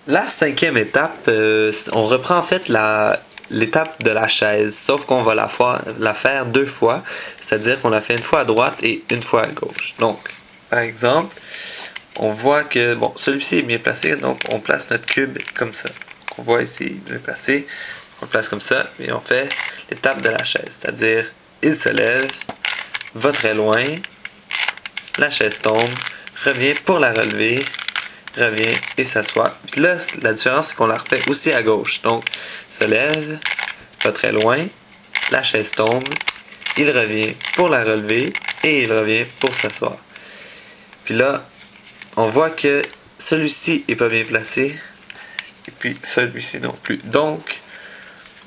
La cinquième étape, on reprend en fait l'étape de la chaise, sauf qu'on va la faire deux fois, c'est-à-dire qu'on la fait une fois à droite et une fois à gauche. Donc, par exemple, on voit que bon, celui-ci est bien placé, donc on place notre cube comme ça. Donc, on voit ici, bien placé, on le place comme ça, et on fait l'étape de la chaise, c'est-à-dire il se lève, va très loin, la chaise tombe, revient pour la relever, revient et s'assoit. Puis là, la différence, c'est qu'on la refait aussi à gauche. Donc, se lève, va très loin, la chaise tombe, il revient pour la relever et il revient pour s'asseoir. Puis là, on voit que celui-ci est pas bien placé et puis celui-ci non plus. Donc,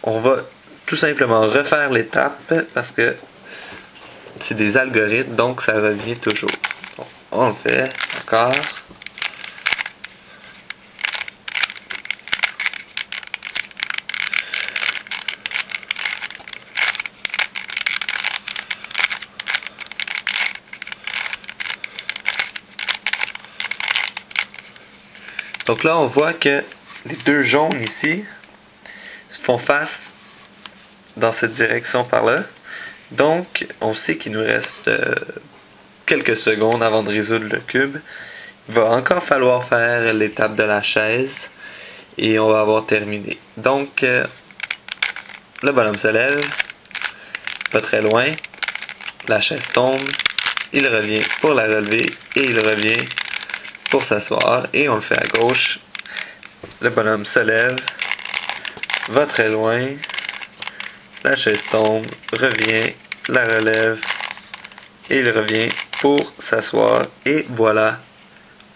on va tout simplement refaire l'étape parce que c'est des algorithmes, donc ça revient toujours. Donc, on le fait encore. Donc là, on voit que les deux jaunes ici font face dans cette direction par là. Donc, on sait qu'il nous reste quelques secondes avant de résoudre le cube. Il va encore falloir faire l'étape de la chaise et on va avoir terminé. Donc, le bonhomme se lève, va très loin, la chaise tombe, il revient pour la relever et il revient pour s'asseoir et on le fait à gauche. Le bonhomme se lève, va très loin, la chaise tombe, revient, la relève et il revient pour s'asseoir et voilà,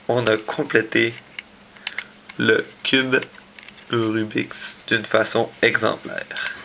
on a complété le cube Rubik's d'une façon exemplaire.